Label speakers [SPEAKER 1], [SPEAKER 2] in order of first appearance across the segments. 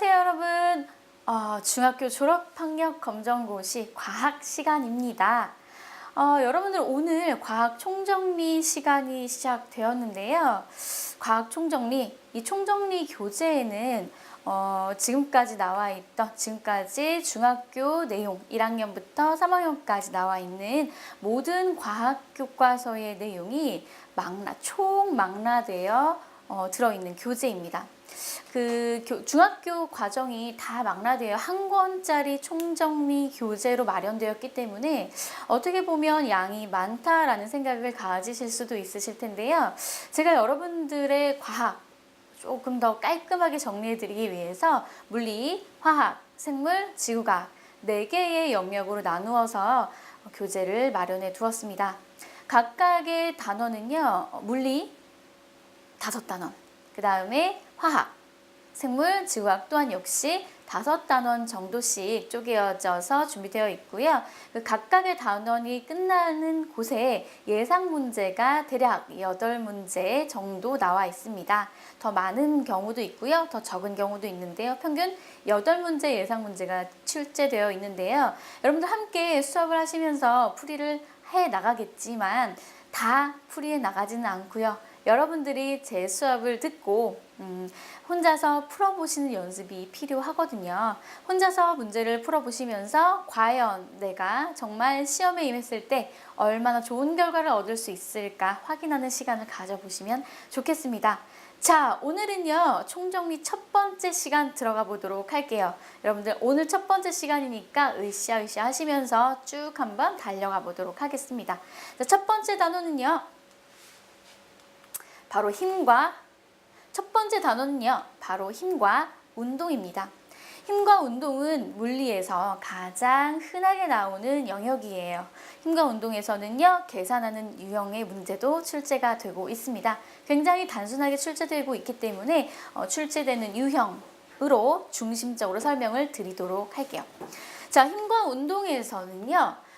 [SPEAKER 1] 안녕하세요 여러분. 중학교 졸업학력 검정고시 과학 시간입니다. 여러분들 오늘 과학 총정리 시간이 시작되었는데요. 과학 총정리, 이 총정리 교재에는 지금까지 중학교 내용 1학년부터 3학년까지 나와 있는 모든 과학 교과서의 내용이 총망라되어 들어있는 교재입니다. 중학교 과정이 다 망라되어 한 권짜리 총정리 교재로 마련되었기 때문에 어떻게 보면 양이 많다라는 생각을 가지실 수도 있으실 텐데요. 제가 여러분들의 과학 조금 더 깔끔하게 정리해드리기 위해서 물리, 화학, 생물, 지구과학 4개의 영역으로 나누어서 교재를 마련해 두었습니다. 각각의 단원은요, 물리 5단원, 그 다음에 화학, 생물, 지구과학 또한 역시 5단원 정도씩 쪼개어져서 준비되어 있고요. 그 각각의 단원이 끝나는 곳에 예상 문제가 대략 8문제 정도 나와 있습니다. 더 많은 경우도 있고요. 더 적은 경우도 있는데요. 평균 8문제 예상 문제가 출제되어 있는데요. 여러분들 함께 수업을 하시면서 풀이를 해 나가겠지만 다 풀이해 나가지는 않고요. 여러분들이 제 수업을 듣고 혼자서 풀어보시는 연습이 필요하거든요. 혼자서 문제를 풀어보시면서 과연 내가 정말 시험에 임했을 때 얼마나 좋은 결과를 얻을 수 있을까 확인하는 시간을 가져보시면 좋겠습니다. 자, 오늘은요, 총정리 첫 번째 시간 들어가 보도록 할게요. 여러분들 오늘 첫 번째 시간이니까 으쌰으쌰 하시면서 쭉 한번 달려가 보도록 하겠습니다. 자, 첫 번째 단어는요, 첫 번째 단어는요, 바로 힘과 운동입니다. 힘과 운동은 물리에서 가장 흔하게 나오는 영역이에요. 힘과 운동에서는요, 계산하는 유형의 문제도 출제가 되고 있습니다. 굉장히 단순하게 출제되고 있기 때문에 출제되는 유형으로 중심적으로 설명을 드리도록 할게요. 자, 힘과 운동에서는요,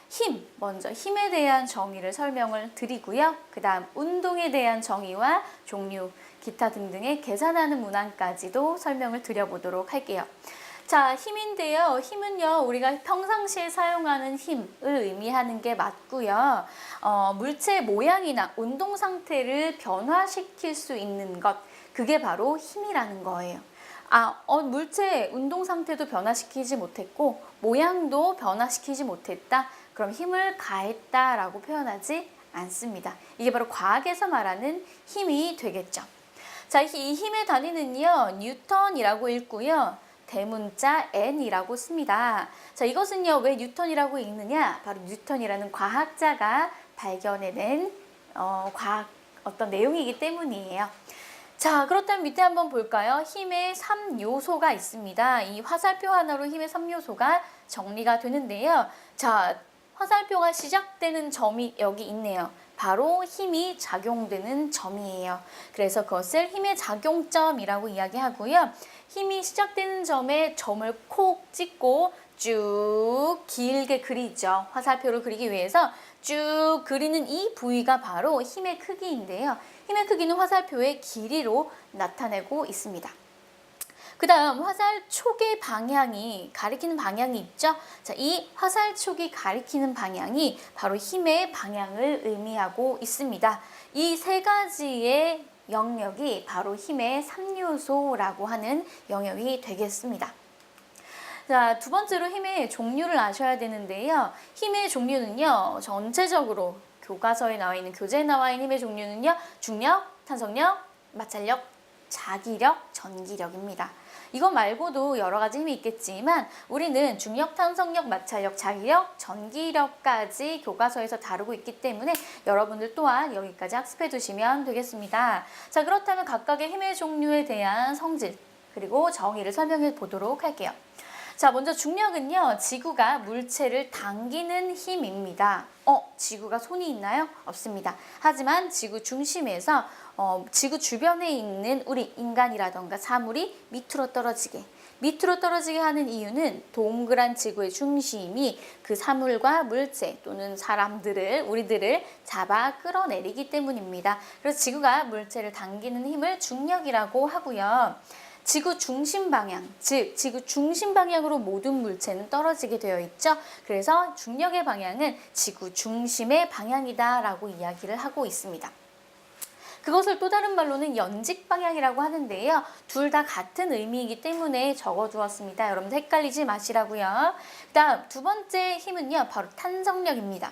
[SPEAKER 1] 먼저 힘에 대한 정의를 설명을 드리고요. 그 다음 운동에 대한 정의와 종류, 기타 등등의 계산하는 문항까지도 설명을 드려보도록 할게요. 자, 힘인데요. 힘은요, 우리가 평상시에 사용하는 힘을 의미하는 게 맞고요. 물체의 모양이나 운동 상태를 변화시킬 수 있는 것, 그게 바로 힘이라는 거예요. 물체의 운동 상태도 변화시키지 못했고 모양도 변화시키지 못했다. 그럼 힘을 가했다라고 표현하지 않습니다. 이게 바로 과학에서 말하는 힘이 되겠죠. 자, 이 힘의 단위는요, 뉴턴이라고 읽고요. 대문자 N이라고 씁니다. 자, 이것은요, 왜 뉴턴이라고 읽느냐? 바로 뉴턴이라는 과학자가 발견해낸 과학 어떤 내용이기 때문이에요. 자, 그렇다면 밑에 한번 볼까요? 힘의 3요소가 있습니다. 이 화살표 하나로 힘의 3요소가 정리가 되는데요. 자, 화살표가 시작되는 점이 여기 있네요. 바로 힘이 작용되는 점이에요. 그래서 그것을 힘의 작용점이라고 이야기하고요. 힘이 시작되는 점에 점을 콕 찍고 쭉 길게 그리죠. 화살표를 그리기 위해서 쭉 그리는 이 부위가 바로 힘의 크기인데요. 힘의 크기는 화살표의 길이로 나타내고 있습니다. 그 다음 화살촉의 방향이 가리키는 방향이 있죠. 자, 이 화살촉이 가리키는 방향이 바로 힘의 방향을 의미하고 있습니다. 이 세 가지의 영역이 바로 힘의 3요소라고 하는 영역이 되겠습니다. 자, 두 번째로 힘의 종류를 아셔야 되는데요. 힘의 종류는요, 전체적으로 교과서에 나와 있는, 교재에 나와 있는 힘의 종류는요, 중력, 탄성력, 마찰력, 자기력, 전기력입니다. 이거 말고도 여러 가지 힘이 있겠지만 우리는 중력, 탄성력, 마찰력, 자기력, 전기력까지 교과서에서 다루고 있기 때문에 여러분들 또한 여기까지 학습해 두시면 되겠습니다. 자, 그렇다면 각각의 힘의 종류에 대한 성질 그리고 정의를 설명해 보도록 할게요. 자, 먼저 중력은요, 지구가 물체를 당기는 힘입니다. 지구가 손이 있나요? 없습니다. 하지만 지구 중심에서 지구 주변에 있는 우리 인간이라던가 사물이 밑으로 떨어지게 하는 이유는 동그란 지구의 중심이 그 사물과 물체 또는 우리들을 잡아 끌어내리기 때문입니다. 그래서 지구가 물체를 당기는 힘을 중력이라고 하고요. 지구 중심 방향, 즉 지구 중심 방향으로 모든 물체는 떨어지게 되어 있죠. 그래서 중력의 방향은 지구 중심의 방향이다라고 이야기를 하고 있습니다. 그것을 또 다른 말로는 연직 방향이라고 하는데요. 둘 다 같은 의미이기 때문에 적어두었습니다. 여러분들 헷갈리지 마시라고요. 그다음 두 번째 힘은요, 바로 탄성력입니다.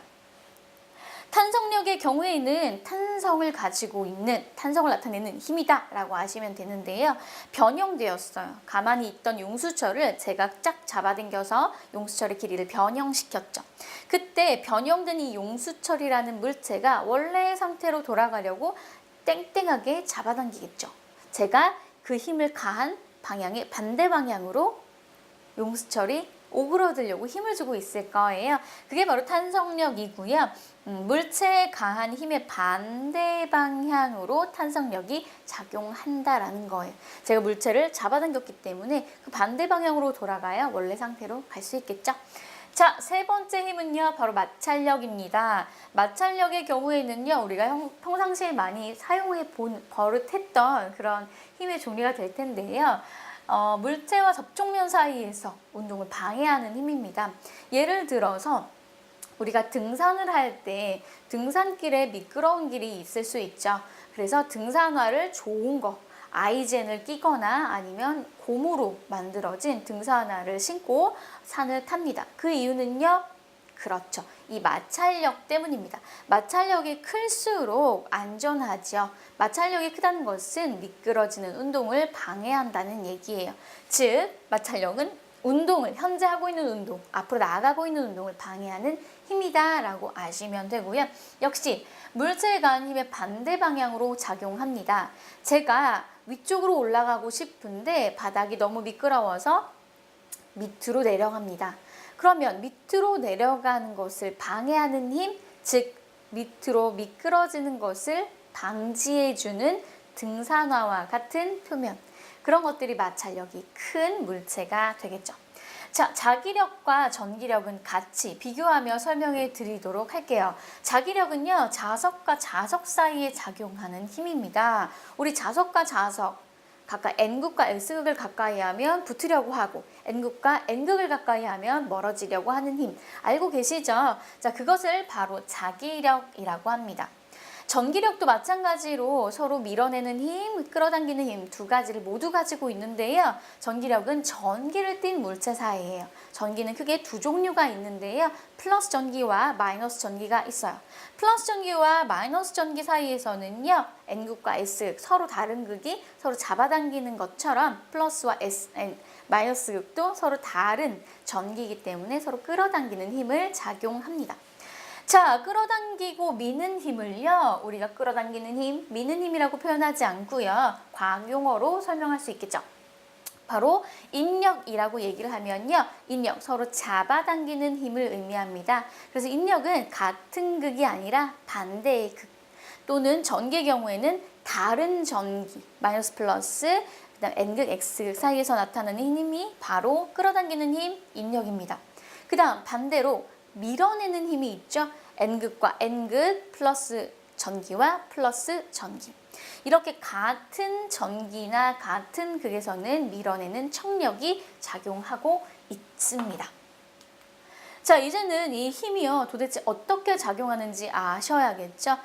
[SPEAKER 1] 탄성력의 경우에는 탄성을 가지고 있는, 탄성을 나타내는 힘이다 라고 아시면 되는데요. 변형되었어요. 가만히 있던 용수철을 제가 쫙 잡아당겨서 용수철의 길이를 변형시켰죠. 그때 변형된 이 용수철이라는 물체가 원래의 상태로 돌아가려고 땡땡하게 잡아당기겠죠. 제가 그 힘을 가한 방향의 반대 방향으로 용수철이 오그러들려고 힘을 주고 있을 거예요. 그게 바로 탄성력이고요. 물체에 가한 힘의 반대 방향으로 탄성력이 작용한다라는 거예요. 제가 물체를 잡아당겼기 때문에 그 반대 방향으로 돌아가야 원래 상태로 갈 수 있겠죠. 자, 세 번째 힘은요, 바로 마찰력입니다. 마찰력의 경우에는요, 우리가 평상시에 많이 버릇했던 그런 힘의 종류가 될 텐데요. 물체와 접촉면 사이에서 운동을 방해하는 힘입니다. 예를 들어서 우리가 등산을 할 때 등산길에 미끄러운 길이 있을 수 있죠. 그래서 등산화를 좋은 거, 아이젠을 끼거나 아니면 고무로 만들어진 등산화를 신고 산을 탑니다. 그 이유는요, 그렇죠, 이 마찰력 때문입니다. 마찰력이 클수록 안전하죠. 마찰력이 크다는 것은 미끄러지는 운동을 방해한다는 얘기예요. 즉, 마찰력은 운동을, 현재 하고 있는 운동, 앞으로 나아가고 있는 운동을 방해하는 힘이다 라고 아시면 되고요. 역시 물체에 가한 힘의 반대 방향으로 작용합니다. 제가 위쪽으로 올라가고 싶은데 바닥이 너무 미끄러워서 밑으로 내려갑니다. 그러면 밑으로 내려가는 것을 방해하는 힘, 즉 밑으로 미끄러지는 것을 방지해주는 등산화와 같은 표면, 그런 것들이 마찰력이 큰 물체가 되겠죠. 자, 자기력과 전기력은 같이 비교하며 설명해 드리도록 할게요. 자기력은요, 자석과 자석 사이에 작용하는 힘입니다. 우리 자석과 자석, 각각 N극과 S극을 가까이 하면 붙으려고 하고 N극과 N극을 가까이 하면 멀어지려고 하는 힘, 알고 계시죠? 자, 그것을 바로 자기력이라고 합니다. 전기력도 마찬가지로 서로 밀어내는 힘, 끌어당기는 힘 두 가지를 모두 가지고 있는데요. 전기력은 전기를 띤 물체 사이예요. 전기는 크게 두 종류가 있는데요. 플러스 전기와 마이너스 전기가 있어요. 플러스 전기와 마이너스 전기 사이에서는요, N극과 S극, 서로 다른 극이 서로 잡아당기는 것처럼 플러스와 마이너스 극도 서로 다른 전기이기 때문에 서로 끌어당기는 힘을 작용합니다. 자, 끌어당기고 미는 힘을요, 우리가 끌어당기는 힘, 미는 힘이라고 표현하지 않고요, 과학 용어로 설명할 수 있겠죠. 바로 인력이라고 얘기를 하면요, 인력, 서로 잡아당기는 힘을 의미합니다. 그래서 인력은 같은 극이 아니라 반대의 극, 또는 전기의 경우에는 다른 전기, 마이너스 플러스, 그다음 N극, X극 사이에서 나타나는 힘이 바로 끌어당기는 힘, 인력입니다. 그 다음 반대로 밀어내는 힘이 있죠. N극과 N극 플러스 전기와 플러스 전기. 이렇게 같은 전기나 같은 극에서는 밀어내는 청력이 작용하고 있습니다. 자, 이제는 이 힘이요, 도대체 어떻게 작용하는지 아셔야겠죠.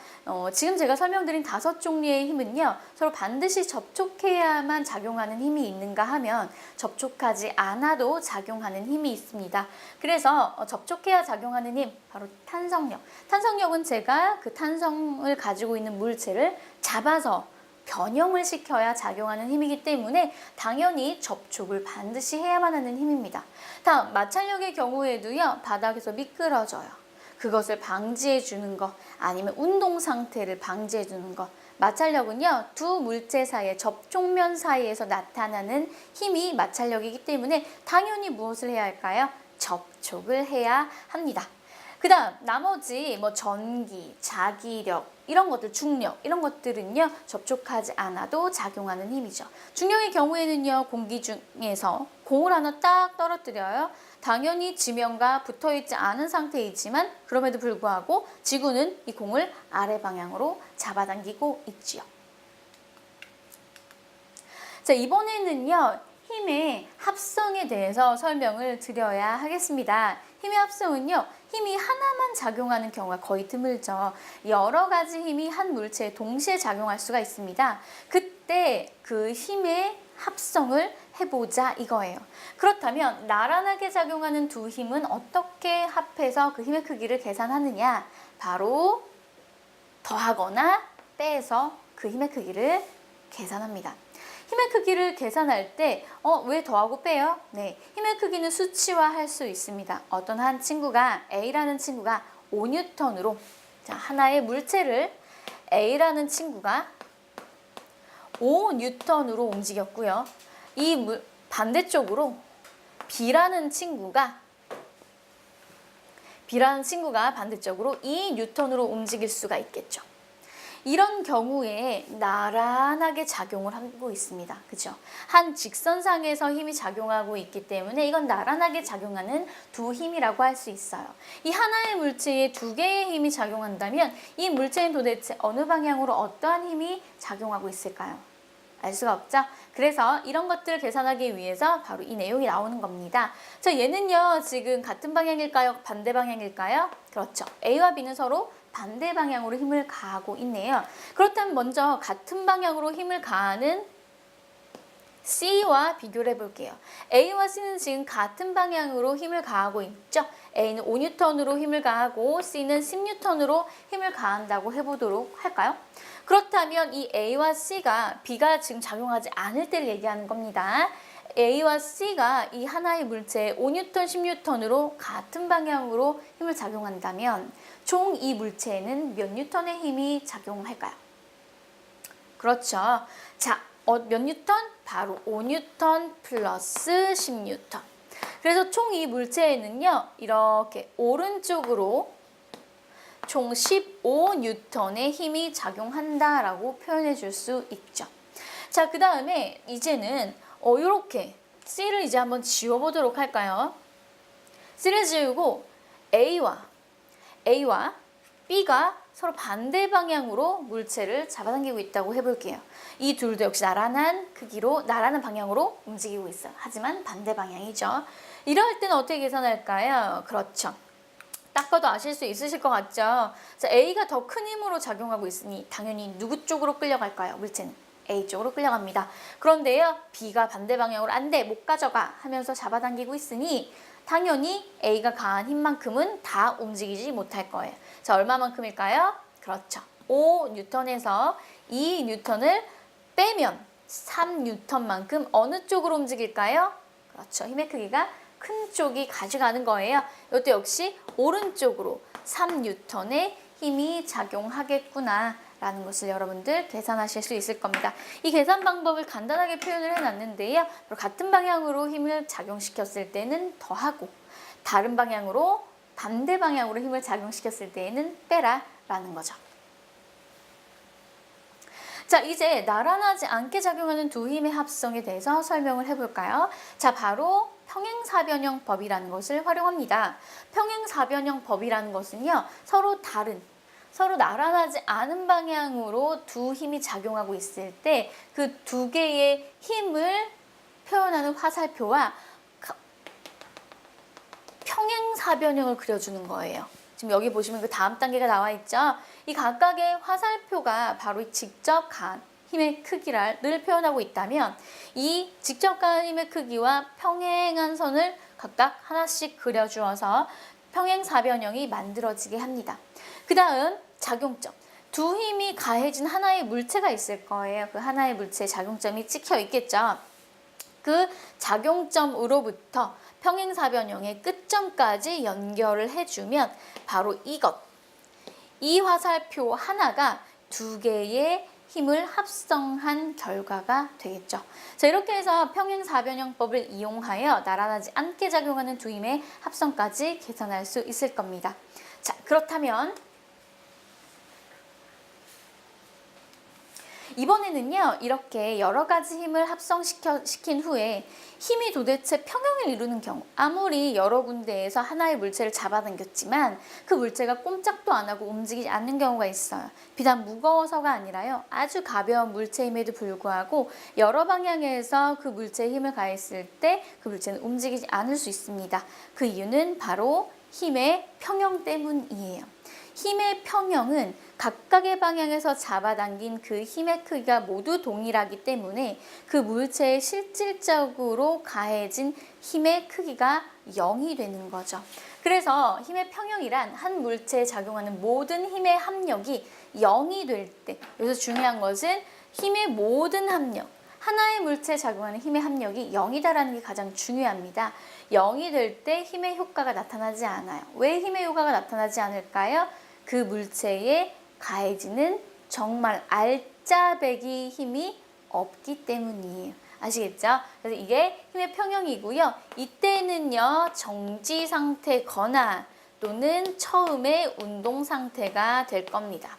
[SPEAKER 1] 지금 제가 설명드린 5종류의 힘은요, 서로 반드시 접촉해야만 작용하는 힘이 있는가 하면 접촉하지 않아도 작용하는 힘이 있습니다. 그래서 접촉해야 작용하는 힘, 바로 탄성력. 탄성력은 제가 그 탄성을 가지고 있는 물체를 잡아서 변형을 시켜야 작용하는 힘이기 때문에 당연히 접촉을 반드시 해야만 하는 힘입니다. 다음, 마찰력의 경우에도요, 바닥에서 미끄러져요. 그것을 방지해 주는 것, 아니면 운동 상태를 방지해 주는 것. 마찰력은요, 두 물체 사이의 접촉면 사이에서 나타나는 힘이 마찰력이기 때문에 당연히 무엇을 해야 할까요? 접촉을 해야 합니다. 그 다음 나머지 전기, 자기력, 이런 것들, 중력, 이런 것들은요, 접촉하지 않아도 작용하는 힘이죠. 중력의 경우에는요, 공기 중에서 공을 하나 딱 떨어뜨려요. 당연히 지면과 붙어있지 않은 상태이지만 그럼에도 불구하고 지구는 이 공을 아래 방향으로 잡아당기고 있지요. 자, 이번에는요, 힘의 합성에 대해서 설명을 드려야 하겠습니다. 힘의 합성은요, 힘이 하나만 작용하는 경우가 거의 드물죠. 여러 가지 힘이 한 물체에 동시에 작용할 수가 있습니다. 그때 그 힘의 합성을 해보자 이거예요. 그렇다면 나란하게 작용하는 두 힘은 어떻게 합해서 그 힘의 크기를 계산하느냐? 바로 더하거나 빼서 그 힘의 크기를 계산합니다. 힘의 크기를 계산할 때 왜 더하고 빼요? 네, 힘의 크기는 수치화할 수 있습니다. 어떤 한 친구가 A라는 친구가 5N으로 자, 하나의 물체를 A라는 친구가 5N으로 움직였고요. 반대쪽으로 B라는 친구가 반대쪽으로 2N으로 움직일 수가 있겠죠. 이런 경우에 나란하게 작용을 하고 있습니다. 그죠? 한 직선상에서 힘이 작용하고 있기 때문에 이건 나란하게 작용하는 두 힘이라고 할 수 있어요. 이 하나의 물체에 두 개의 힘이 작용한다면 이 물체는 도대체 어느 방향으로 어떠한 힘이 작용하고 있을까요? 알 수가 없죠? 그래서 이런 것들을 계산하기 위해서 바로 이 내용이 나오는 겁니다. 자, 얘는요, 지금 같은 방향일까요? 반대 방향일까요? 그렇죠. A와 B는 서로 반대 방향으로 힘을 가하고 있네요. 그렇다면 먼저 같은 방향으로 힘을 가하는 C와 비교를 해볼게요. A와 C는 지금 같은 방향으로 힘을 가하고 있죠. A는 5N으로 힘을 가하고 C는 10N으로 힘을 가한다고 해보도록 할까요? 그렇다면 이 A와 C가 B가 지금 작용하지 않을 때를 얘기하는 겁니다. A와 C가 이 하나의 물체에 5N, 10N으로 같은 방향으로 힘을 작용한다면 총 이 물체에는 몇 뉴턴의 힘이 작용할까요? 그렇죠. 자, 몇 뉴턴? 바로 5N 플러스 10N. 그래서 총 이 물체에는요, 이렇게 오른쪽으로 총 15N의 힘이 작용한다라고 표현해 줄 수 있죠. 자, 그 다음에 이제는 이렇게 C를 이제 한번 지워보도록 할까요? C를 지우고 A와 B가 서로 반대 방향으로 물체를 잡아당기고 있다고 해볼게요. 이 둘도 역시 나란한 크기로, 나란한 방향으로 움직이고 있어요. 하지만 반대 방향이죠. 이럴 때는 어떻게 계산할까요? 그렇죠. 딱 봐도 아실 수 있으실 것 같죠? 자, A가 더 큰 힘으로 작용하고 있으니 당연히 누구 쪽으로 끌려갈까요? 물체는 A 쪽으로 끌려갑니다. 그런데요, B가 반대 방향으로 안 돼, 못 가져가 하면서 잡아당기고 있으니 당연히 A가 가한 힘만큼은 다 움직이지 못할 거예요. 자, 얼마만큼일까요? 그렇죠. 5N에서 2N을 빼면 3N만큼 어느 쪽으로 움직일까요? 그렇죠. 힘의 크기가 큰 쪽이 가져가는 거예요. 이것도 역시 오른쪽으로 3N의 힘이 작용하겠구나 라는 것을 여러분들 계산하실 수 있을 겁니다. 이 계산 방법을 간단하게 표현을 해놨는데요. 같은 방향으로 힘을 작용시켰을 때는 더하고 다른 방향으로 반대 방향으로 힘을 작용시켰을 때에는 빼라 라는 거죠. 자, 이제 나란하지 않게 작용하는 두 힘의 합성에 대해서 설명을 해볼까요? 자, 바로 평행사변형법이라는 것을 활용합니다. 평행사변형법이라는 것은요, 서로 나란하지 않은 방향으로 두 힘이 작용하고 있을 때 그 두 개의 힘을 표현하는 화살표와 평행사변형을 그려주는 거예요. 지금 여기 보시면 그 다음 단계가 나와 있죠. 이 각각의 화살표가 바로 직접 가한 힘의 크기를 표현하고 있다면 이 직접 가한 힘의 크기와 평행한 선을 각각 하나씩 그려주어서 평행사변형이 만들어지게 합니다. 그 다음 작용점. 두 힘이 가해진 하나의 물체가 있을 거예요. 그 하나의 물체에 작용점이 찍혀 있겠죠. 그 작용점으로부터 평행사변형의 끝점까지 연결을 해주면 바로 이 화살표 하나가 두 개의 힘을 합성한 결과가 되겠죠. 자, 이렇게 해서 평행사변형법을 이용하여 나란하지 않게 작용하는 두 힘의 합성까지 계산할 수 있을 겁니다. 자, 그렇다면 이번에는요, 이렇게 여러 가지 힘을 합성시킨 후에 힘이 도대체 평형을 이루는 경우, 아무리 여러 군데에서 하나의 물체를 잡아당겼지만 그 물체가 꼼짝도 안 하고 움직이지 않는 경우가 있어요. 비단 무거워서가 아니라요, 아주 가벼운 물체임에도 불구하고 여러 방향에서 그 물체에 힘을 가했을 때 그 물체는 움직이지 않을 수 있습니다. 그 이유는 바로 힘의 평형 때문이에요. 힘의 평형은 각각의 방향에서 잡아당긴 그 힘의 크기가 모두 동일하기 때문에 그 물체에 실질적으로 가해진 힘의 크기가 0이 되는 거죠. 그래서 힘의 평형이란 한 물체에 작용하는 모든 힘의 합력이 0이 될 때, 여기서 중요한 것은 힘의 모든 합력, 하나의 물체에 작용하는 힘의 합력이 0이다라는 게 가장 중요합니다. 0이 될 때 힘의 효과가 나타나지 않아요. 왜 힘의 효과가 나타나지 않을까요? 그 물체에 가해지는 정말 알짜배기 힘이 없기 때문이에요. 아시겠죠? 그래서 이게 힘의 평형이고요. 이때는요, 정지 상태거나 또는 처음의 운동 상태가 될 겁니다.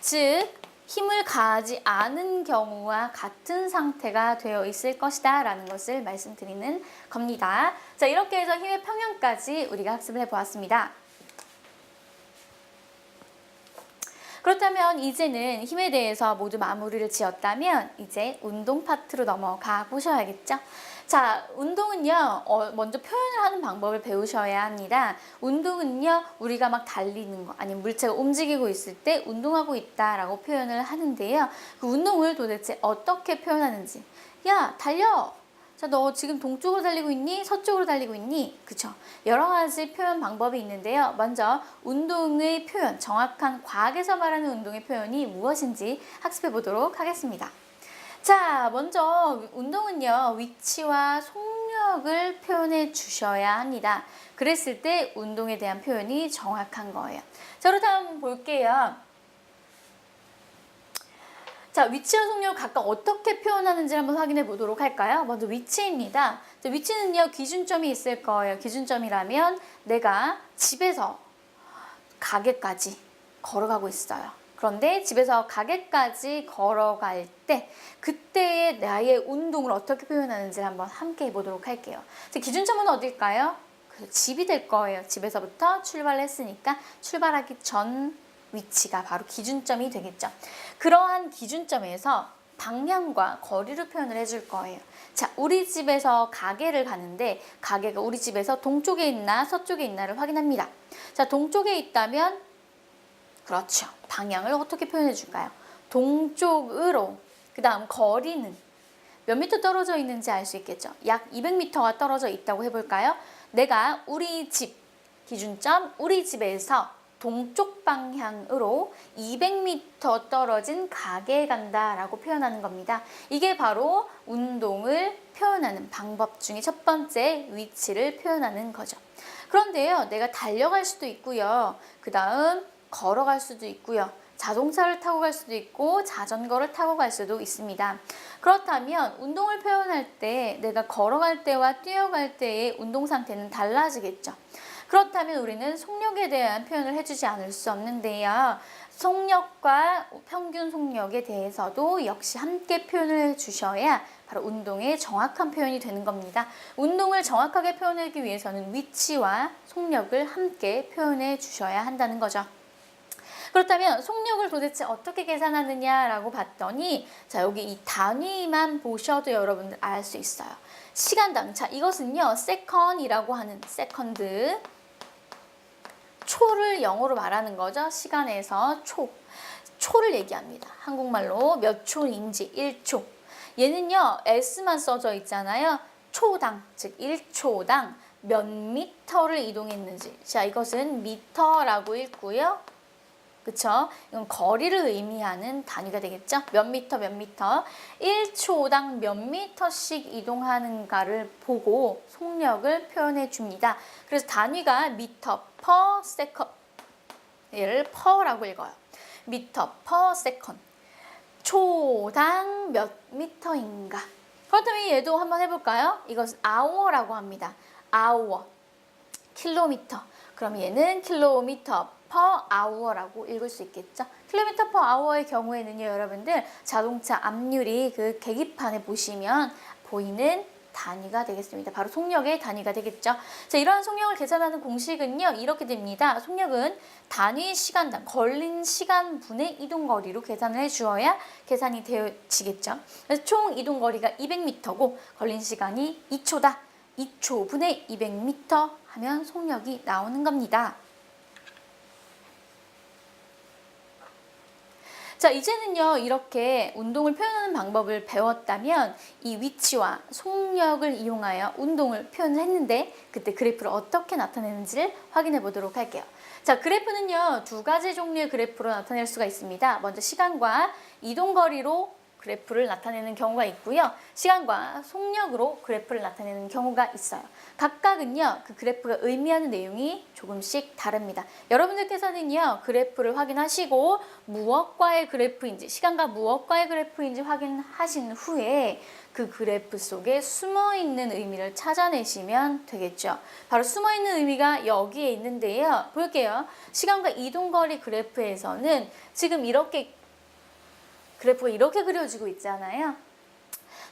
[SPEAKER 1] 즉, 힘을 가하지 않은 경우와 같은 상태가 되어 있을 것이다 라는 것을 말씀드리는 겁니다. 자, 이렇게 해서 힘의 평형까지 우리가 학습을 해보았습니다. 그렇다면 이제는 힘에 대해서 모두 마무리를 지었다면 이제 운동 파트로 넘어가 보셔야겠죠? 자, 운동은요, 먼저 표현을 하는 방법을 배우셔야 합니다. 운동은요, 우리가 막 달리는 거, 아니면 물체가 움직이고 있을 때 운동하고 있다라고 표현을 하는데요. 그 운동을 도대체 어떻게 표현하는지. 야, 달려! 자, 너 지금 동쪽으로 달리고 있니? 서쪽으로 달리고 있니? 그쵸? 여러 가지 표현 방법이 있는데요. 먼저 운동의 표현, 정확한 과학에서 말하는 운동의 표현이 무엇인지 학습해 보도록 하겠습니다. 자, 먼저 운동은요, 위치와 속력을 표현해 주셔야 합니다. 그랬을 때 운동에 대한 표현이 정확한 거예요. 자, 그렇다면 한번 볼게요. 자, 위치와 속력을 각각 어떻게 표현하는지 한번 확인해 보도록 할까요? 먼저 위치입니다. 자, 위치는요, 기준점이 있을 거예요. 기준점이라면 내가 집에서 가게까지 걸어가고 있어요. 그런데 집에서 가게까지 걸어갈 때 그때의 나의 운동을 어떻게 표현하는지를 한번 함께 해보도록 할게요. 기준점은 어딜까요? 집이 될 거예요. 집에서부터 출발했으니까 출발하기 전 위치가 바로 기준점이 되겠죠. 그러한 기준점에서 방향과 거리를 표현을 해줄 거예요. 자, 우리 집에서 가게를 가는데 가게가 우리 집에서 동쪽에 있나 서쪽에 있나를 확인합니다. 자, 동쪽에 있다면 그렇죠. 방향을 어떻게 표현해 줄까요? 동쪽으로. 그 다음 거리는 몇 미터 떨어져 있는지 알 수 있겠죠. 약 200m가 떨어져 있다고 해볼까요? 내가 우리 집, 기준점 우리 집에서 동쪽 방향으로 200m 떨어진 가게에 간다라고 표현하는 겁니다. 이게 바로 운동을 표현하는 방법 중에 첫 번째 위치를 표현하는 거죠. 그런데요, 내가 달려갈 수도 있고요. 그 다음 걸어갈 수도 있고요. 자동차를 타고 갈 수도 있고 자전거를 타고 갈 수도 있습니다. 그렇다면 운동을 표현할 때 내가 걸어갈 때와 뛰어갈 때의 운동 상태는 달라지겠죠. 그렇다면 우리는 속력에 대한 표현을 해주지 않을 수 없는데요. 속력과 평균 속력에 대해서도 역시 함께 표현을 해주셔야 바로 운동의 정확한 표현이 되는 겁니다. 운동을 정확하게 표현하기 위해서는 위치와 속력을 함께 표현해 주셔야 한다는 거죠. 그렇다면 속력을 도대체 어떻게 계산하느냐라고 봤더니 자, 여기 이 단위만 보셔도 여러분들 알 수 있어요. 시간당. 자, 이것은요, 세컨이라고 하는 세컨드. 초를 영어로 말하는 거죠. 시간에서 초. 초를 얘기합니다. 한국말로 몇 초인지 1초. 얘는요, S만 써져 있잖아요. 초당, 즉 1초당 몇 미터를 이동했는지. 자, 이것은 미터라고 읽고요. 그쵸? 이건 거리를 의미하는 단위가 되겠죠? 몇 미터, 몇 미터. 1초당 몇 미터씩 이동하는가를 보고 속력을 표현해 줍니다. 그래서 단위가 미터 per second. 얘를 per라고 읽어요. 미터 per second. 초당 몇 미터인가. 그렇다면 얘도 한번 해볼까요? 이것은 hour라고 합니다. hour. 킬로미터. 그럼 얘는 킬로미터 per hour라고 읽을 수 있겠죠. 킬로미터 per hour의 경우에는요, 여러분들 자동차 압률이 그 계기판에 보시면 보이는 단위가 되겠습니다. 바로 속력의 단위가 되겠죠. 자, 이러한 속력을 계산하는 공식은요, 이렇게 됩니다. 속력은 단위 시간당, 걸린 시간분의 이동거리로 계산을 해주어야 계산이 되어지겠죠. 그래서 총 이동거리가 200m고 걸린 시간이 2초다. 2초분의 200m 하면 속력이 나오는 겁니다. 자, 이제는요, 이렇게 운동을 표현하는 방법을 배웠다면 이 위치와 속력을 이용하여 운동을 표현을 했는데 그때 그래프를 어떻게 나타내는지를 확인해 보도록 할게요. 자, 그래프는요, 두 가지 종류의 그래프로 나타낼 수가 있습니다. 먼저 시간과 이동거리로 그래프를 나타내는 경우가 있고요. 시간과 속력으로 그래프를 나타내는 경우가 있어요. 각각은요, 그 그래프가 의미하는 내용이 조금씩 다릅니다. 여러분들께서는요, 그래프를 확인하시고 무엇과의 그래프인지, 시간과 무엇과의 그래프인지 확인하신 후에 그 그래프 속에 숨어있는 의미를 찾아내시면 되겠죠. 바로 숨어있는 의미가 여기에 있는데요. 볼게요. 시간과 이동거리 그래프에서는 지금 이렇게 그래프가 이렇게 그려지고 있잖아요.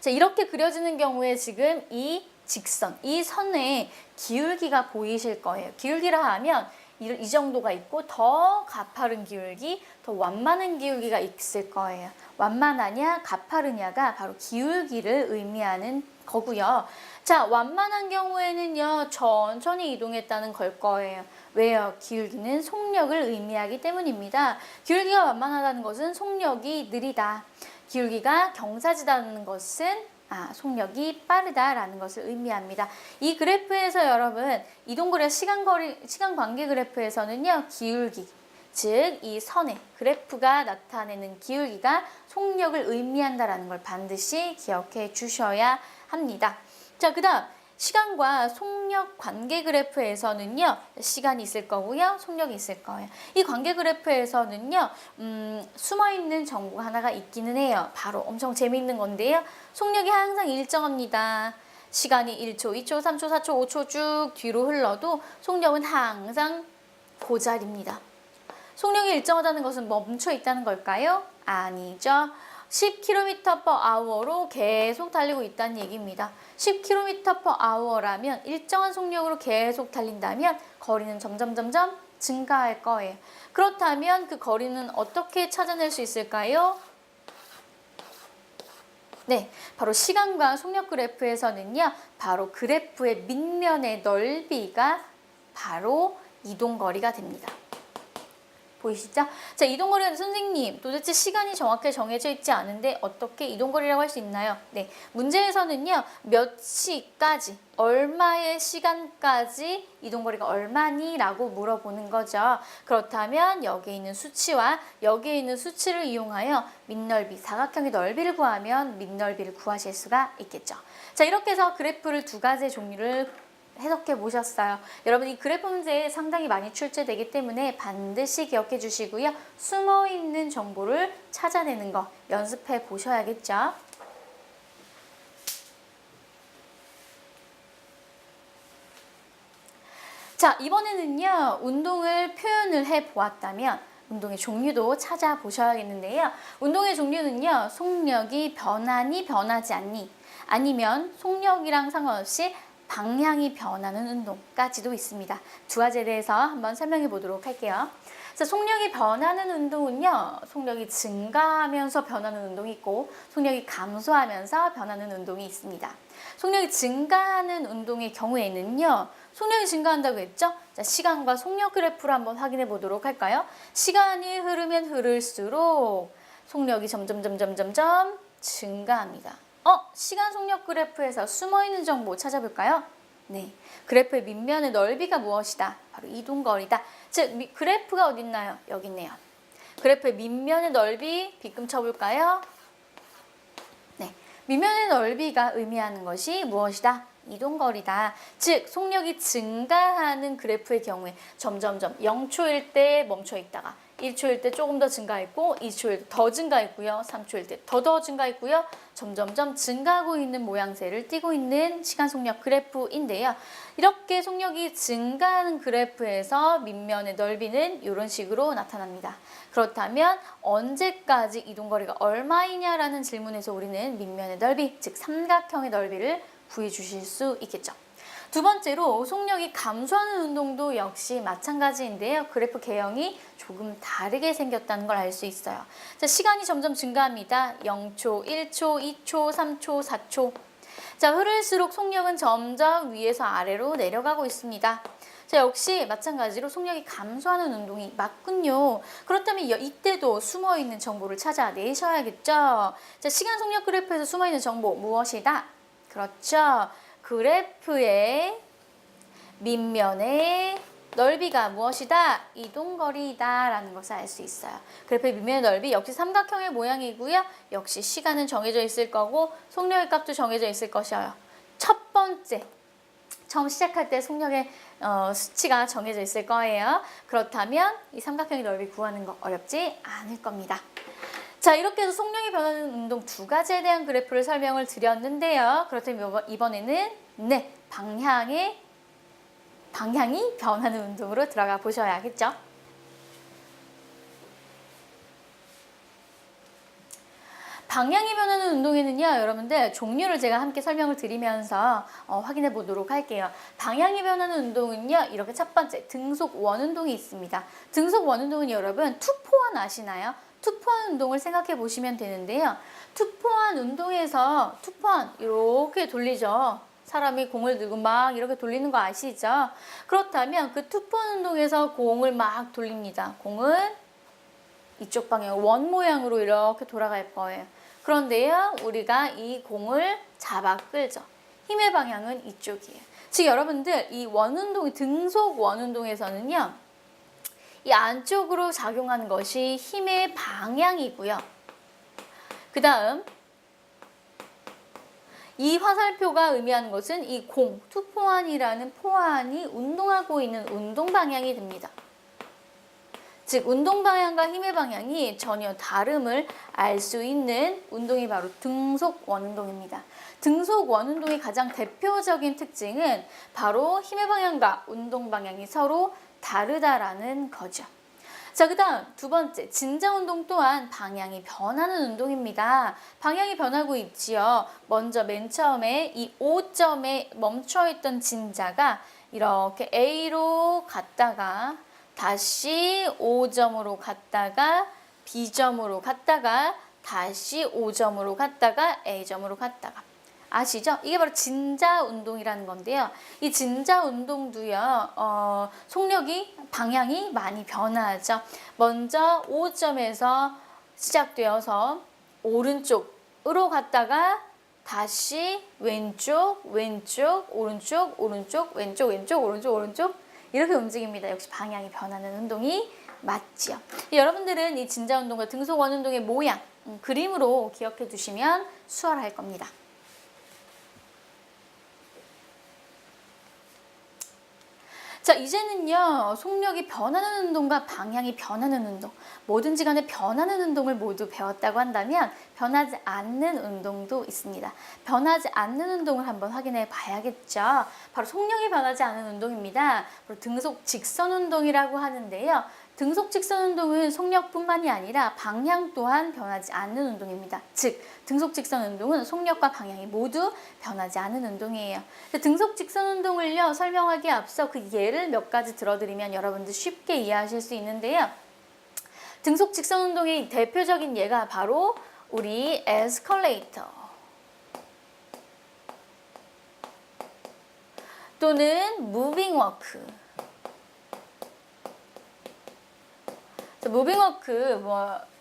[SPEAKER 1] 자, 이렇게 그려지는 경우에 지금 이 직선, 이 선에 기울기가 보이실 거예요. 기울기라 하면 이 정도가 있고 더 가파른 기울기, 더 완만한 기울기가 있을 거예요. 완만하냐, 가파르냐가 바로 기울기를 의미하는 거고요. 자, 완만한 경우에는요, 천천히 이동했다는 걸 거예요. 왜요? 기울기는 속력을 의미하기 때문입니다. 기울기가 완만하다는 것은 속력이 느리다. 기울기가 경사지다는 것은 속력이 빠르다라는 것을 의미합니다. 이 그래프에서 여러분, 이동거리와 시간 관계 그래프에서는요, 기울기, 즉 이 선의 그래프가 나타내는 기울기가 속력을 의미한다라는 걸 반드시 기억해 주셔야 합니다. 자, 그 다음 시간과 속력 관계 그래프에서는요, 시간이 있을 거고요, 속력이 있을 거예요. 이 관계 그래프에서는요, 숨어있는 정보가 하나가 있기는 해요. 바로 엄청 재미있는 건데요. 속력이 항상 일정합니다. 시간이 1초, 2초, 3초, 4초, 5초 쭉 뒤로 흘러도 속력은 항상 그 자리입니다. 속력이 일정하다는 것은 멈춰 있다는 걸까요? 아니죠. 10km/h로 계속 달리고 있다는 얘기입니다. 10km/h라면 일정한 속력으로 계속 달린다면 거리는 점점 증가할 거예요. 그렇다면 그 거리는 어떻게 찾아낼 수 있을까요? 네, 바로 시간과 속력 그래프에서는요, 바로 그래프의 밑면의 넓이가 바로 이동거리가 됩니다. 보이시죠? 자, 이동거리는 선생님, 도대체 시간이 정확하게 정해져 있지 않은데 어떻게 이동거리라고 할 수 있나요? 네, 문제에서는요, 몇 시까지, 얼마의 시간까지 이동거리가 얼마니? 라고 물어보는 거죠. 그렇다면 여기에 있는 수치와 여기에 있는 수치를 이용하여 밑넓이, 사각형의 넓이를 구하면 밑넓이를 구하실 수가 있겠죠. 자, 이렇게 해서 그래프를 두 가지 종류를 해석해 보셨어요. 여러분, 이 그래프 문제에 상당히 많이 출제되기 때문에 반드시 기억해 주시고요. 숨어있는 정보를 찾아내는 거 연습해 보셔야겠죠. 자, 이번에는요, 운동을 표현을 해 보았다면 운동의 종류도 찾아보셔야겠는데요. 운동의 종류는요, 속력이 변하니 변하지 않니, 아니면 속력이랑 상관없이 방향이 변하는 운동까지도 있습니다. 두 가지에 대해서 한번 설명해 보도록 할게요. 자, 속력이 변하는 운동은요, 속력이 증가하면서 변하는 운동이 있고 속력이 감소하면서 변하는 운동이 있습니다. 속력이 증가하는 운동의 경우에는요, 속력이 증가한다고 했죠? 자, 시간과 속력 그래프를 한번 확인해 보도록 할까요? 시간이 흐르면 흐를수록 속력이 점점 증가합니다. 시간 속력 그래프에서 숨어있는 정보 찾아볼까요? 네, 그래프의 밑면의 넓이가 무엇이다? 바로 이동거리다. 즉, 그래프가 어디 있나요? 여기 있네요. 그래프의 밑면의 넓이 빗금 쳐볼까요? 네, 밑면의 넓이가 의미하는 것이 무엇이다? 이동거리다. 즉, 속력이 증가하는 그래프의 경우에 점점점 0초일 때 멈춰 있다가 1초일 때 조금 더 증가했고 2초일 때 더 증가했고요. 3초일 때 더 증가했고요. 점점점 증가하고 있는 모양새를 띠고 있는 시간 속력 그래프인데요. 이렇게 속력이 증가하는 그래프에서 밑면의 넓이는 이런 식으로 나타납니다. 그렇다면 언제까지 이동거리가 얼마이냐라는 질문에서 우리는 밑면의 넓이, 즉 삼각형의 넓이를 구해 주실 수 있겠죠. 두 번째로 속력이 감소하는 운동도 역시 마찬가지인데요. 그래프 개형이 조금 다르게 생겼다는 걸 알 수 있어요. 자, 시간이 점점 증가합니다. 0초, 1초, 2초, 3초, 4초. 자, 흐를수록 속력은 점점 위에서 아래로 내려가고 있습니다. 자, 역시 마찬가지로 속력이 감소하는 운동이 맞군요. 그렇다면 이때도 숨어있는 정보를 찾아내셔야겠죠. 자, 시간 속력 그래프에서 숨어있는 정보 무엇이다? 그렇죠. 그래프의 밑면의 넓이가 무엇이다? 이동거리이다 라는 것을 알 수 있어요. 그래프의 밑면의 넓이 역시 삼각형의 모양이고요. 역시 시간은 정해져 있을 거고 속력의 값도 정해져 있을 것이에요. 첫 번째, 처음 시작할 때 속력의 수치가 정해져 있을 거예요. 그렇다면 이 삼각형의 넓이 구하는 거 어렵지 않을 겁니다. 자, 이렇게 해서 속력이 변하는 운동 두 가지에 대한 그래프를 설명을 드렸는데요. 그렇다면 이번에는 방향이 변하는 운동으로 들어가 보셔야겠죠. 방향이 변하는 운동에는요, 여러분들 종류를 제가 함께 설명을 드리면서 확인해 보도록 할게요. 방향이 변하는 운동은요, 이렇게 첫 번째 등속 원운동이 있습니다. 등속 원운동은 여러분 투포환 아시나요? 투포환 운동을 생각해 보시면 되는데요. 투포환 운동에서 투포환 이렇게 돌리죠. 사람이 공을 들고 막 이렇게 돌리는 거 아시죠? 그렇다면 그 투포환 운동에서 공을 막 돌립니다. 공은 이쪽 방향 원 모양으로 이렇게 돌아갈 거예요. 그런데요, 우리가 이 공을 잡아 끌죠. 힘의 방향은 이쪽이에요. 즉 여러분들 이 원운동, 등속 원운동에서는요, 이 안쪽으로 작용하는 것이 힘의 방향이고요. 그 다음 이 화살표가 의미하는 것은 이 공, 투포환이라는 포환이 운동하고 있는 운동 방향이 됩니다. 즉 운동 방향과 힘의 방향이 전혀 다름을 알 수 있는 운동이 바로 등속 원운동입니다. 등속 원운동의 가장 대표적인 특징은 바로 힘의 방향과 운동 방향이 서로 다르다라는 거죠. 자, 그 다음 두 번째, 진자 운동 또한 방향이 변하는 운동입니다. 방향이 변하고 있지요. 먼저 맨 처음에 이 O점에 멈춰있던 진자가 이렇게 A로 갔다가 다시 O점으로 갔다가 B점으로 갔다가 다시 O점으로 갔다가 A점으로 갔다가 아시죠? 이게 바로 진자 운동이라는 건데요. 이 진자 운동도요, 속력이, 방향이 많이 변하죠. 먼저 O점에서 시작되어서 오른쪽으로 갔다가 다시 왼쪽, 왼쪽, 오른쪽, 오른쪽, 왼쪽, 왼쪽, 오른쪽, 오른쪽 이렇게 움직입니다. 역시 방향이 변하는 운동이 맞지요. 여러분들은 이 진자 운동과 등속 원 운동의 모양, 그림으로 기억해 두시면 수월할 겁니다. 자, 이제는요, 속력이 변하는 운동과 방향이 변하는 운동, 뭐든지 간에 변하는 운동을 모두 배웠다고 한다면 변하지 않는 운동도 있습니다. 변하지 않는 운동을 한번 확인해 봐야겠죠. 바로 속력이 변하지 않은 운동입니다. 바로 등속 직선 운동이라고 하는데요. 등속 직선 운동은 속력뿐만이 아니라 방향 또한 변하지 않는 운동입니다. 즉, 등속 직선 운동은 속력과 방향이 모두 변하지 않은 운동이에요. 등속 직선 운동을요, 설명하기에 앞서 그 예를 몇 가지 들어드리면 여러분들 쉽게 이해하실 수 있는데요. 등속 직선 운동의 대표적인 예가 바로 우리 에스컬레이터 또는 무빙 워크. 무빙워크,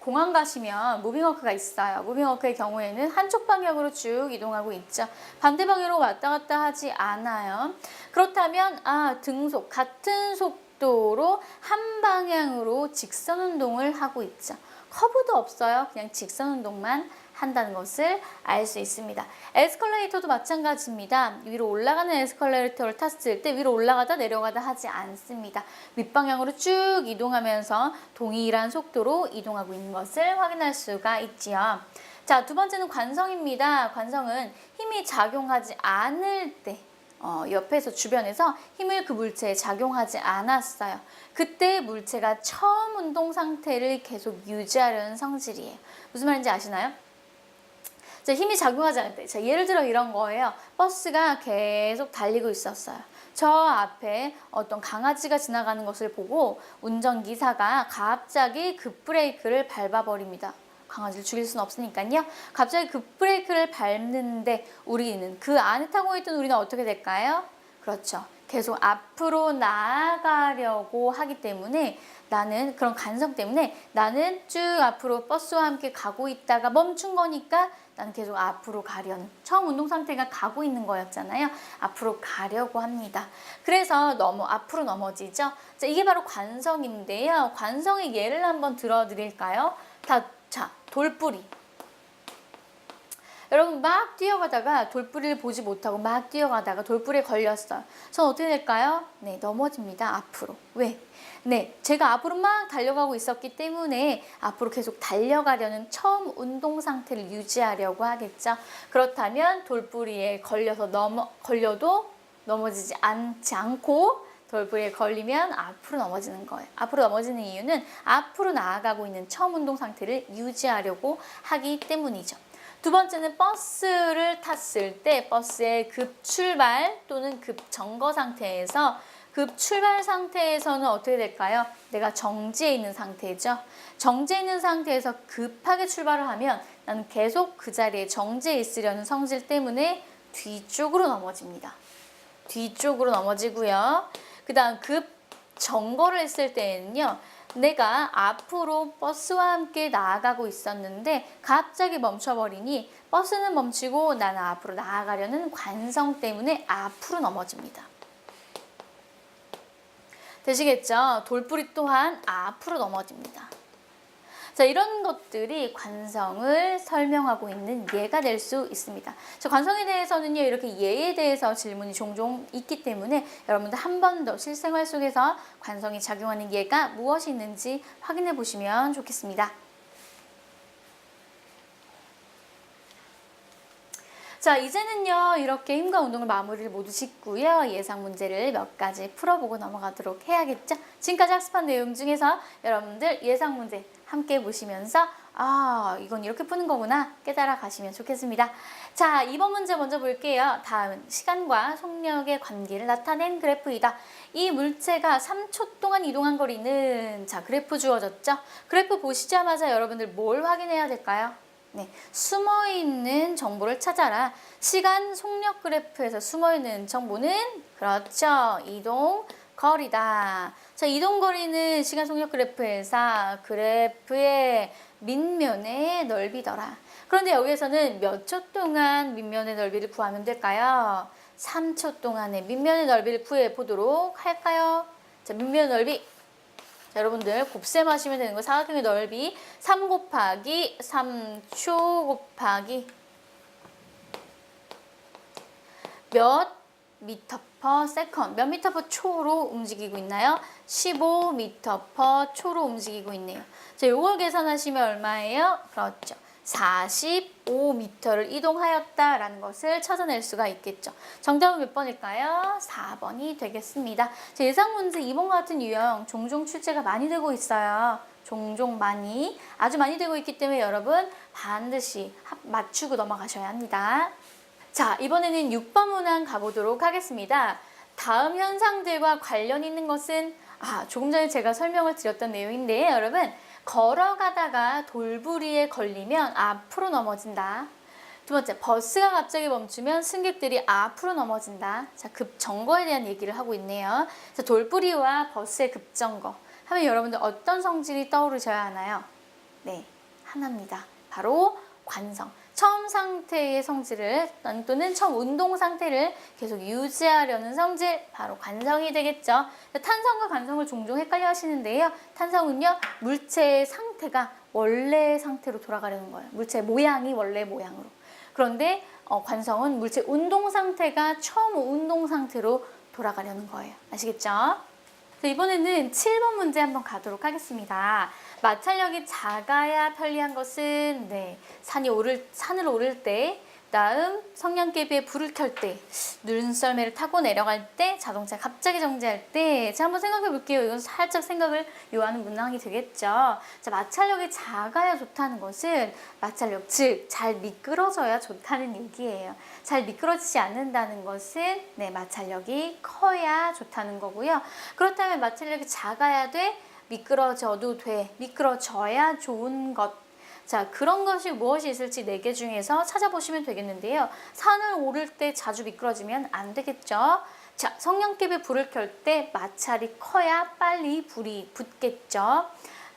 [SPEAKER 1] 공항 가시면 무빙워크가 있어요. 무빙워크의 경우에는 한쪽 방향으로 쭉 이동하고 있죠. 반대 방향으로 왔다 갔다 하지 않아요. 그렇다면 등속, 같은 속도로 한 방향으로 직선 운동을 하고 있죠. 커브도 없어요. 그냥 직선 운동만 한다는 것을 알 수 있습니다. 에스컬레이터도 마찬가지입니다. 위로 올라가는 에스컬레이터를 탔을 때 위로 올라가다 내려가다 하지 않습니다. 윗방향으로 쭉 이동하면서 동일한 속도로 이동하고 있는 것을 확인할 수가 있지요. 자, 두 번째는 관성입니다. 관성은 힘이 작용하지 않을 때 옆에서 주변에서 힘을 그 물체에 작용하지 않았어요. 그때 물체가 처음 운동 상태를 계속 유지하려는 성질이에요. 무슨 말인지 아시나요? 자, 힘이 작용하지 않을 때, 자, 예를 들어 이런 거예요. 버스가 계속 달리고 있었어요. 저 앞에 어떤 강아지가 지나가는 것을 보고 운전기사가 갑자기 급브레이크를 밟아버립니다. 강아지를 죽일 수는 없으니까요. 갑자기 급브레이크를 밟는데 우리는 그 안에 타고 있던 우리는 어떻게 될까요? 그렇죠. 계속 앞으로 나아가려고 하기 때문에 나는 그런 간성 때문에 나는 쭉 앞으로 버스와 함께 가고 있다가 멈춘 거니까 나는 계속 앞으로 가려는 처음 운동 상태가 가고 있는 거였잖아요. 앞으로 가려고 합니다. 그래서 너무 앞으로 넘어지죠. 자, 이게 바로 관성인데요. 관성의 예를 한번 들어드릴까요? 자, 돌뿌리. 여러분 막 뛰어가다가 돌뿌리를 보지 못하고 막 뛰어가다가 돌뿌리에 걸렸어요. 전 어떻게 될까요? 네, 넘어집니다. 앞으로. 왜? 네, 제가 앞으로 막 달려가고 있었기 때문에 앞으로 계속 달려가려는 처음 운동 상태를 유지하려고 하겠죠. 그렇다면 돌뿌리에 걸려도 넘어지지 않고 돌뿌리에 걸리면 앞으로 넘어지는 거예요. 앞으로 넘어지는 이유는 앞으로 나아가고 있는 처음 운동 상태를 유지하려고 하기 때문이죠. 두 번째는 버스를 탔을 때 버스의 급출발 또는 급정거 상태에서 급출발 상태에서는 어떻게 될까요? 내가 정지해 있는 상태죠. 정지해 있는 상태에서 급하게 출발을 하면 나는 계속 그 자리에 정지해 있으려는 성질 때문에 뒤쪽으로 넘어집니다. 뒤쪽으로 넘어지고요. 그 다음 급정거를 했을 때는요. 내가 앞으로 버스와 함께 나아가고 있었는데 갑자기 멈춰버리니 버스는 멈추고 나는 앞으로 나아가려는 관성 때문에 앞으로 넘어집니다. 되시겠죠? 돌뿌리 또한 앞으로 넘어집니다. 자, 이런 것들이 관성을 설명하고 있는 예가 될 수 있습니다. 자, 관성에 대해서는요, 이렇게 예에 대해서 질문이 종종 있기 때문에 여러분들 한 번 더 실생활 속에서 관성이 작용하는 예가 무엇이 있는지 확인해 보시면 좋겠습니다. 자, 이제는요, 이렇게 힘과 운동을 마무리를 모두 짓고요. 예상 문제를 몇 가지 풀어보고 넘어가도록 해야겠죠? 지금까지 학습한 내용 중에서 여러분들 예상 문제 함께 보시면서 이건 이렇게 푸는 거구나 깨달아 가시면 좋겠습니다. 자, 2번 문제 먼저 볼게요. 다음은 시간과 속력의 관계를 나타낸 그래프이다. 이 물체가 3초 동안 이동한 거리는, 자, 그래프 주어졌죠? 그래프 보시자마자 여러분들 뭘 확인해야 될까요? 네, 숨어있는 정보를 찾아라. 시간 속력 그래프에서 숨어있는 정보는, 그렇죠, 이동 거리다. 자, 이동 거리는 시간 속력 그래프에서 그래프의 밑면의 넓이더라. 그런데 여기에서는 몇 초 동안 밑면의 넓이를 구하면 될까요? 3초 동안의 밑면의 넓이를 구해 보도록 할까요? 자, 밑면의 넓이. 자, 여러분들 곱셈하시면 되는 거, 사각형의 넓이 3 곱하기 3초 곱하기 몇 미터 퍼 세컨드, 몇 미터 퍼 초로 움직이고 있나요? 15미터 퍼 초로 움직이고 있네요. 자, 요걸 계산하시면 얼마예요? 그렇죠. 45m를 이동하였다라는 것을 찾아낼 수가 있겠죠. 정답은 몇 번일까요? 4번이 되겠습니다. 자, 예상 문제 2번 같은 유형 종종 출제가 많이 되고 있어요. 종종 많이, 아주 많이 되고 있기 때문에 여러분 반드시 맞추고 넘어가셔야 합니다. 자, 이번에는 6번 문항 가보도록 하겠습니다. 다음 현상들과 관련 있는 것은, 조금 전에 제가 설명을 드렸던 내용인데 여러분, 걸어가다가 돌부리에 걸리면 앞으로 넘어진다. 두 번째, 버스가 갑자기 멈추면 승객들이 앞으로 넘어진다. 자, 급정거에 대한 얘기를 하고 있네요. 자, 돌부리와 버스의 급정거 하면 여러분들 어떤 성질이 떠오르셔야 하나요? 네, 하나입니다. 바로 관성. 처음 상태의 성질을 또는 처음 운동 상태를 계속 유지하려는 성질, 바로 관성이 되겠죠. 탄성과 관성을 종종 헷갈려 하시는데요. 탄성은요, 물체의 상태가 원래 상태로 돌아가려는 거예요. 물체의 모양이 원래 모양으로. 그런데 관성은 물체 운동 상태가 처음 운동 상태로 돌아가려는 거예요. 아시겠죠? 자, 이번에는 7번 문제 한번 가도록 하겠습니다. 마찰력이 작아야 편리한 것은 산을 오를 때, 다음 성냥개비에 불을 켤 때, 눈썰매를 타고 내려갈 때, 자동차 갑자기 정지할 때. 자, 한번 생각해 볼게요. 이건 살짝 생각을 요하는 문항이 되겠죠. 자, 마찰력이 작아야 좋다는 것은 마찰력, 즉 잘 미끄러져야 좋다는 얘기예요. 잘 미끄러지지 않는다는 것은 마찰력이 커야 좋다는 거고요. 그렇다면 마찰력이 작아야 돼? 미끄러져도 돼. 미끄러져야 좋은 것. 자, 그런 것이 무엇이 있을지 4개 중에서 찾아보시면 되겠는데요. 산을 오를 때 자주 미끄러지면 안 되겠죠. 자, 성냥개비에 불을 켤 때 마찰이 커야 빨리 불이 붙겠죠.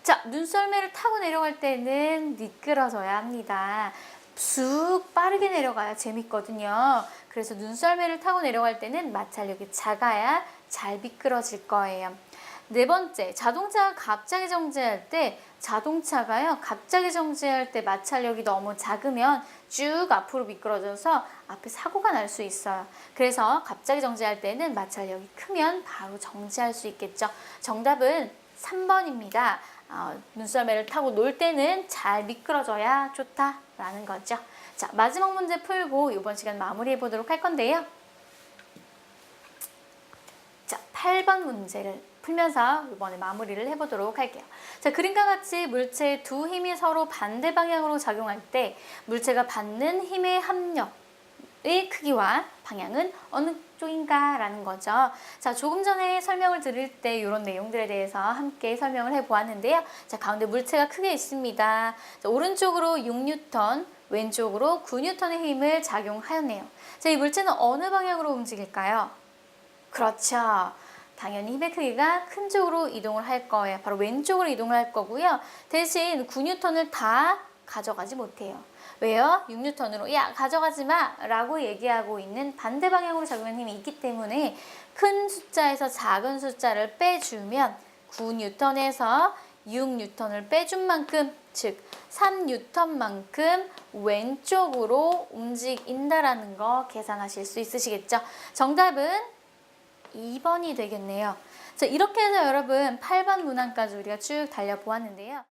[SPEAKER 1] 자, 눈썰매를 타고 내려갈 때는 미끄러져야 합니다. 쑥 빠르게 내려가야 재밌거든요. 그래서 눈썰매를 타고 내려갈 때는 마찰력이 작아야 잘 미끄러질 거예요. 4번째, 자동차가 갑자기 정지할 때, 자동차가요, 갑자기 정지할 때 마찰력이 너무 작으면 쭉 앞으로 미끄러져서 앞에 사고가 날 수 있어요. 그래서 갑자기 정지할 때는 마찰력이 크면 바로 정지할 수 있겠죠. 정답은 3번입니다. 눈썰매를 타고 놀 때는 잘 미끄러져야 좋다라는 거죠. 자, 마지막 문제 풀고 이번 시간 마무리해 보도록 할 건데요. 자, 8번 문제를 풀면서 이번에 마무리를 해보도록 할게요. 자, 그림과 같이 물체의 두 힘이 서로 반대 방향으로 작용할 때 물체가 받는 힘의 합력의 크기와 방향은 어느 쪽인가 라는 거죠. 자, 조금 전에 설명을 드릴 때 이런 내용들에 대해서 함께 설명을 해보았는데요. 자, 가운데 물체가 크게 있습니다. 자, 오른쪽으로 6N, 왼쪽으로 9N의 힘을 작용하였네요. 자, 이 물체는 어느 방향으로 움직일까요? 그렇죠. 당연히 힘의 크기가 큰 쪽으로 이동을 할 거예요. 바로 왼쪽으로 이동을 할 거고요. 대신 9N을 다 가져가지 못해요. 왜요? 6N으로 야 가져가지 마 라고 얘기하고 있는 반대 방향으로 작용하는 힘이 있기 때문에 큰 숫자에서 작은 숫자를 빼주면 9N에서 6N을 빼준 만큼, 즉 3N만큼 왼쪽으로 움직인다라는 거 계산하실 수 있으시겠죠? 정답은 2번이 되겠네요. 자, 이렇게 해서 여러분 8번 문항까지 우리가 쭉 달려보았는데요.